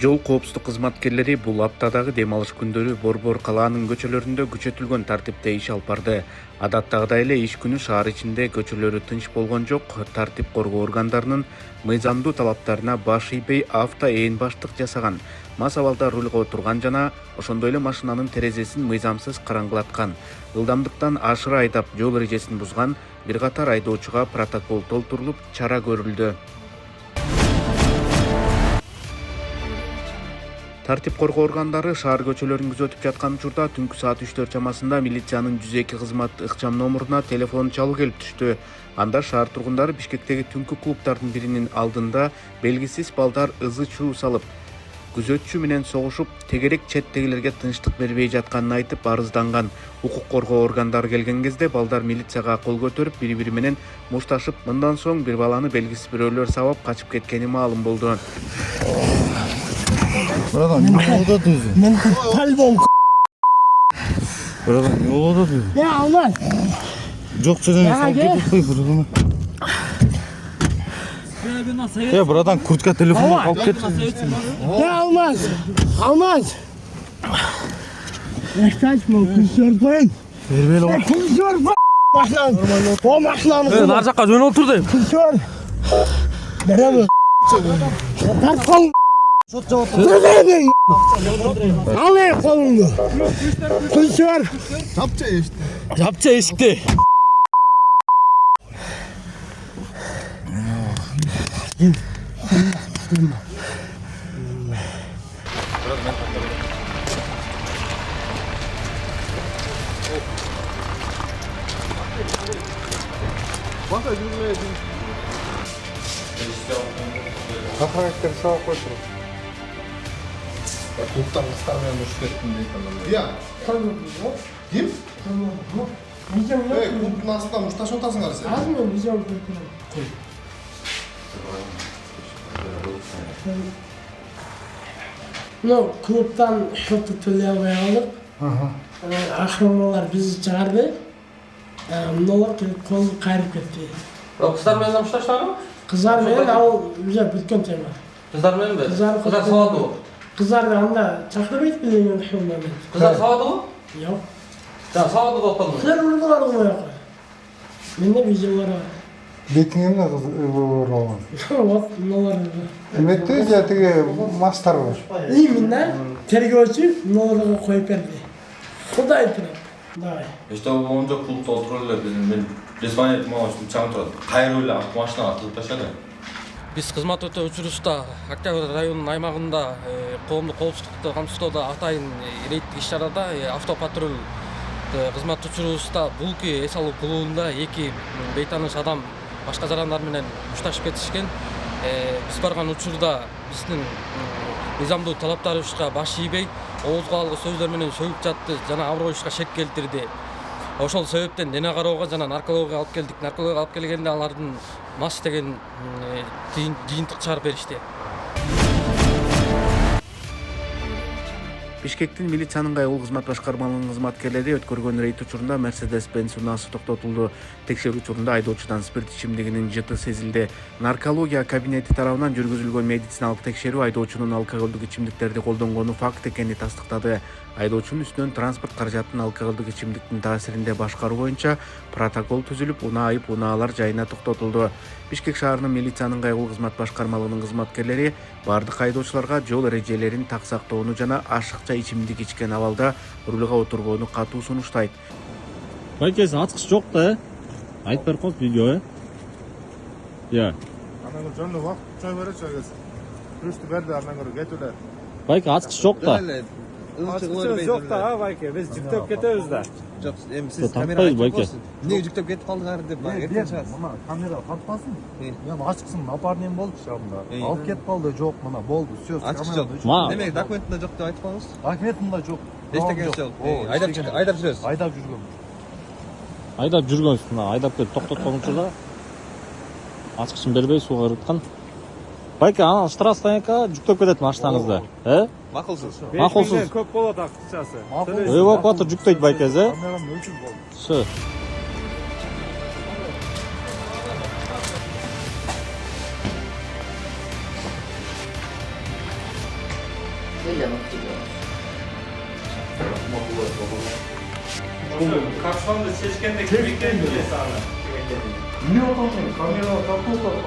Жол коопсуздук кызматкерлери бул аптадагы дем алыш күндөрү Борбор калаанын көчөлөрүндө күчөтүлгөн тартипте иш алып барды. Адаттагыдай эле иш күнү шаар ичинде көчөлөрү тынч болгон жок. Тартип коргоо органдарынын мыйзамдуу талаптарына баш ийбей авто ээн баштык жасаган, мас абалда рулга отурган жана ошондой эле машинанын терезесин мыйзамсыз караңгылаткан, ылдамдыктан ашыра айдап жол эрежесин бузган бир катар айдоочуга протокол толтурулуп, чара көрүлдү. Тартип коргоо органдары шаар көчөлөрүн күзөтүп жаткан учурда түнкү саат 3 чамасында милициянын 102 кызмат ыкчам номуруна телефон чалуу келип түштү. Анда шаар тургундары Бишкектеги түнкү клубдардын биринин алдында белгисиз балдар ызы-чуу салып, күзөтчү менен согушуп, тегерек четтегилерге тынчтык бербей жатканын айтып арызданган. Укук коргоо органдары келген кезде балдар милицияга кол көтөрүп, бири-бири менен мушташып, мындан соң бир баланы белгисиз бирөөлөр сабап качып кеткени маалым болду. Братан, не oldu düzü? Ben talbom. Bratан, ne oldu düzü? Ya almaz. Çok çözüm sanki tutmayı bratana. Ya bratан, kurtka telefonu alıp git. Ya almaz. Almaz. Saçma kuşlar koyun. Ver o. Kuşlar başlan. O başlan. Nar жаққа жөн отыр дейм. Kuşlar. Beraber. Tart kol. Al ya kolunu. Kuşlar. Жапча эшикти. Kafarakter sağ koşur. Клубтан кыздармен урушуп кеттим дейт анан. Ya. Ким? Vizyon yok mu? Клубтун астында мушташып атасыңар сен. Az mı vizyon yok? No, klubdan şotu töleye koyalım. Akramalar bizi çağırdı. Bunlar kelip kolu kayırıp gitti. Kızlar менен мушташтагы? Kızlar менен al güzel бүткен tema. Kızlar менен бе? Kızlar сабады. Kızlar da anda çaktırmayıp bildiğin şundan. Kızlar сабады? Yok. Жана сабады болуп калдым. Kızlar urdular koyuyor. Mende vizyonlar var. Betine mi kız olan? Bak bunlar. Elbette ya tege master var. İyi minler. Tergivçi bunları koyup verdi. O da ayıptır. Давай. Эчтеке болгон жок, клубда отуруп эле мен звонить этип алган үчүн чаңып турат. Кайрып эле автомашинага атылып таштады. Биз кызмат өтө учурубузда Октябрь районунун аймагында коомдук коопсуздукту камсыздоодо атайын рейдтик иш-чарада автопатруль кызмат учурубузда Булки эс алуу клубунда эки бейтаныш адам башка жарандар менен мушташып кетишкен. Биз барган учурда биздин мыйзамдуу талаптарыбызга баш ийбей, оозго алгы сөздөр менен сөгүп жатты жана аброюбузга шек келтирди. Ошол себептен дене кароого жана наркологияга алып келдик. Наркологияга алып келгенде алардын мас деген жыйынтык чыгарып беришти. Бишкектин милициянын кайгылуу кызмат башкармалыгынын кызматкерлери өткөргөн рейд учурунда Mercedes-Benz унаасы токтотулду. Текшерүү учурунда айдоочудан спирт ичимдигинин жыты сезилди. Наркология кабинети тарабынан жүргүзүлгөн медициналык текшерүү айдоочунун алкоголдук ичимдиктерди колдонгону факт экени тастыктады. Айдоочунун үстүнөн транспорт каражатын алкоголдук ичимдиктин таасиринде башкаруу боюнча протокол түзүлүп, унаа айып унаалар жайына токтотулду. Бишкек шаарынын милициянын кайгылуу кызмат башкармалыгынын кызматкерлери бардык айдоочуларга жол эрежелерин так сактоону жана ашыкча ичимдик ичкен абалда рулга отургоону катуу сунуштайт. Байкес ачкыч жок да, айтып берип коет видео, Я. Ananı canlı bak, çay ver çay gelsin. Rüştü verdi ananı getirler. Байке ачкыч жок да. Açıkçası yok da ha Bayke. Biz жүктөп кетебиz да. Жоқ, siz kamera Байке. Неге жүктөп кетип калдыңар деп айтқан шығарсыз. Мына камера катпасын. Я ачыксын, напарнием болду шабында. Алып кетип калды, жок, мына болду. Всё, Açık жоқ. Демек документinde жоқ деп айтып қалыңыз. Документимде жок. Эчтекеси жоқ. Айдап жүрөсүз. Айдап жүргөм. Айдап жүргөнсүз, мына айдап келип токтоткон учурда ачкычын бербей сууга кырыткан. Байке, анан штрафтайка жүктөп кетет машинаңызды, Макулсуз. Макулсуз. Көп болот акчасы. Эвакуатор жүктөйт Байкез, Камерам өчүр болду. Всё. Kapşonda seçkende kim eklendi sana? Ne otursun? Kamera tapı tapı.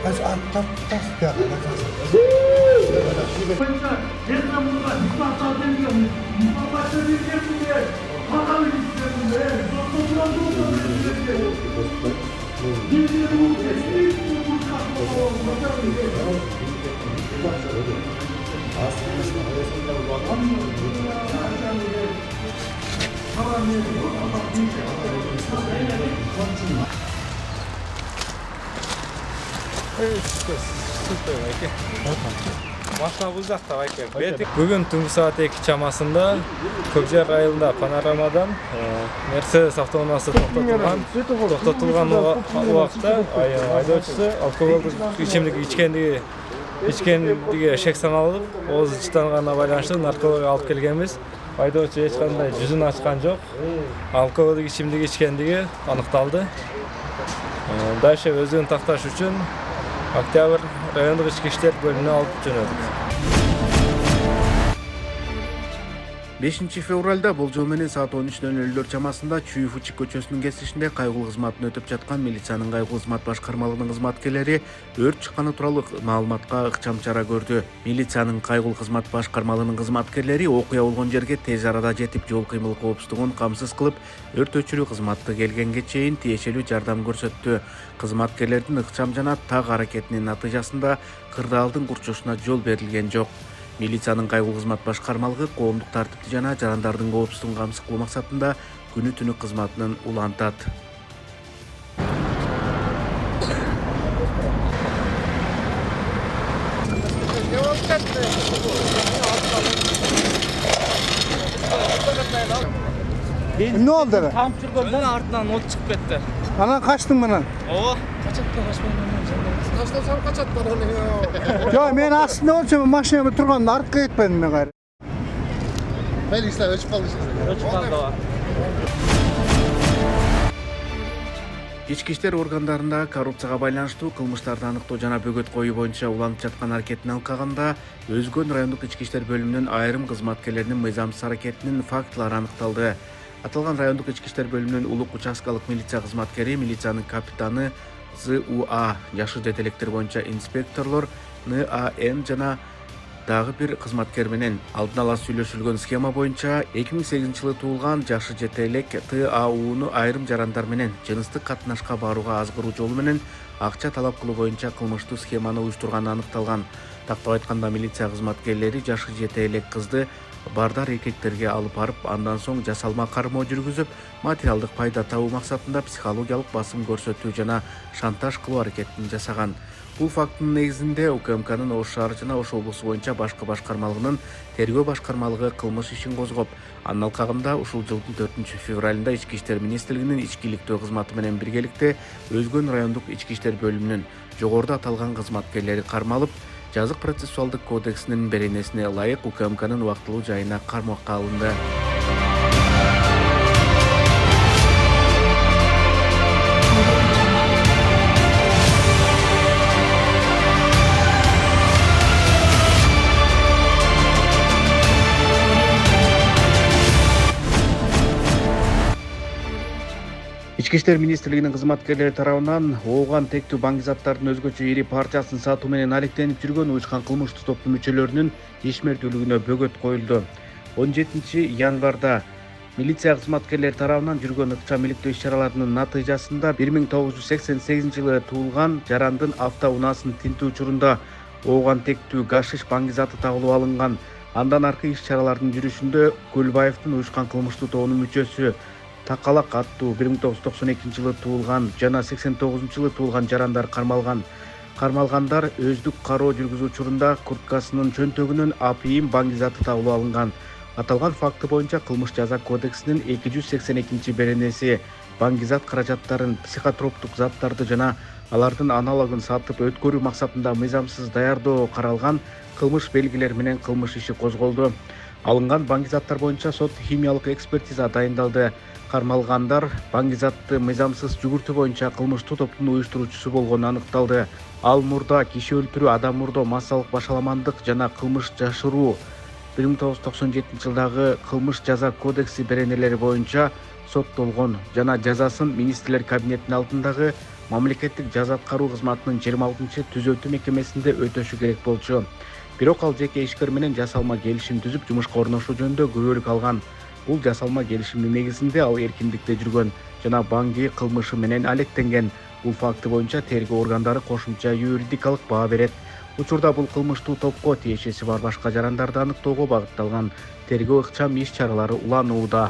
Aç tak ya. Машина bulacak da Bayke. Bugün tüm saat 2 çamasında Көкжер айылында Panorama'dan Mercedes avtounası to'xtatılgan vaqtda haydovchisi alkogolduk ichimlik ichkenligi shek sanalib, o'zi ichtanganına байланыштуу narkologiya olib kelganmiz. Haydovchi hech qanday yuzini ochgan yo'q. Alkogolduk ichimlik ichkenligi aniqtaldi. Дальше o'zini taqtash uchun Oktyabr rayondық ішкі іштер бөліміне алып жөнөдүк. 5 февралда болжол менен саат 13:00 чамасында Чуйфучи көчөсүнүн кесишинде кайгылуу кызматын өтүп жаткан милициянын кайгылуу кызмат башкармалыгынын кызматкерлери өрт чыкканы тууралуу маалыматка ыкчам чара көрдү. Милициянын кайгылуу кызмат башкармалыгынын кызматкерлери окуя болгон жерге тез арада жетип, жол кыймыл коопсуздугун камсыз кылып, өрт өчүрүү кызматы келгенге чейин тиешелүү жардам көрсөттү. Кызматкерлердин ыкчам жана так аракетинин натыйжасында кырдаалдын курчушуна жол берилген жок. Милициянын кайгылуу кызмат башкармалыгы коомдук тартипти жана жарандардын коопсуздугун камсыз кылуу максатында күнү түнү кызматынын улантат. Ne oldu be? Tam жүргөндөн артынан от чыгып кетти. Ana kaçtın mı? Ооба. Taşlasam kaçatlar onu ya. Ya ben aslında olsam maşinamı turgandı arkaya gitmedim ben gayrı. Melisler ölçüp kaldı şimdi. Ölçüp kaldı var. Ички иштер органдарында коррупцияга байланыштуу кылмыштарды аныктоо жана бөгөт коюу боюнча уланып жаткан аракетин алкаганда Өзгөн райондук ички иштер бөлүмүнүн айрым кызматкерлеринин мыйзамсыз аракетинин фактылары аныкталды. Аталган райондук ички иштер бөлүмүнүн улук участкалык милиция кызматкери, милициянын капитаны ЗУА, жашы детелектер боюнча инспекторлор НАН жана дагы бир кызматкер менен алдын ала сүйлөшүлгөн схема боюнча 2008-жылы туулган жашы жетелек ТАУну айрым жарандар менен жыныстык катнашка барууга азгыруу жолу менен акча талап кылуу боюнча кылмыштуу схеманы уюштурганы аныкталган. Тактап айтканда милиция кызматкерлери жашы жетелек кызды бардар эркектерге алып барып, андан соң жасалма кармоо жүргүзүп, материалдык пайда табуу максатында психологиялык басым көрсөтүү жана шантаж кылуу аракетин жасаган. Бул фактынын негизинде УКМКнын Ош шаары жана Ош облусу боюнча башкы башкармалыгынын тергөө башкармалыгы кылмыш ишин козгоп, анын алкагында ушул жылдын 4 февралында Ички иштер министрлигинин ички иликтөө кызматы менен биргеликте Өзгөн райондук ички иштер бөлүмүнүн жогоруда аталган кызматкерлери кармалып, жазык процессуалдык кодексинин беренесине ылайык УКМКнын убактылуу жайына кармакка алынды. Ички иштер министрлигинин кызматкерлери тарабынан ооган тектүү баңгизаттардын өзгөчө ири партиясын сатуу менен алектенип жүргөн уюшкан кылмыштуу топтун мүчөлөрүнүн ишмердүүлүгүнө бөгөт коюлду. 17 январда милиция кызматкерлери тарабынан жүргөн ыкчам иликтөө иш-чараларынын натыйжасында 1988-жылы туулган жарандын автоунаасынын тинтүү учурунда ооган тектүү гашиш баңгизаты табылып алынган. Андан аркы иш-чаралардын жүрүшүндө Көлбаевдин уюшкан кылмыштуу тобунун мүчөсү Такалак аттуу 1992-жылы туулган жана 89-жылы туулган жарандар кармалган. Кармалгандар өздүк кароо жүргүзүү учурунда курткасынын чөнтөгүнөн апийим баңгизаты табылып алынган. Аталган факты боюнча кылмыш жаза кодексинин 282 беренеси баңгизат каражаттарын, психотроптук заттарды жана алардын аналогун сатып өткөрүү максатында мыйзамсыз даярдоо каралган кылмыш белгилери менен кылмыш иши козголду. Алынган баңгизаттар боюнча сот химиялык экспертиза дайындалды. Кармалгандар баңгизатты мыйзамсыз жүгүртүү боюнча кылмыштуу топтун уюштуруучусу болгону аныкталды. Ал мурда киши өлтүрүү, адам мурдоо, массалык башаламандык жана кылмыш жашыруу 1997 жылдагы кылмыш жаза кодекси беренелери боюнча соттолгон жана жазасын министрлер кабинетинин алдындагы мамлекеттик жаза аткаруу кызматынын 26-түзөтүү мекемесинде өтөшү керек болчу. Бирок ал жеке ишкер менен жасалма келишим түзүп, жумушка орношуу жөнүндө күбөлүк алган. Бул жасалма келишимдин негизинде ал эркиндикте жүргөн жана Банги кылмышы менен алектенген. Бул факты боюнча тергөө органдары кошумча юридикалык баа берет. Учурда бул кылмыштуу топко тиешеси бар башка жарандарды аныктоого багытталган тергөө ыкчам иш чаралары уланууда.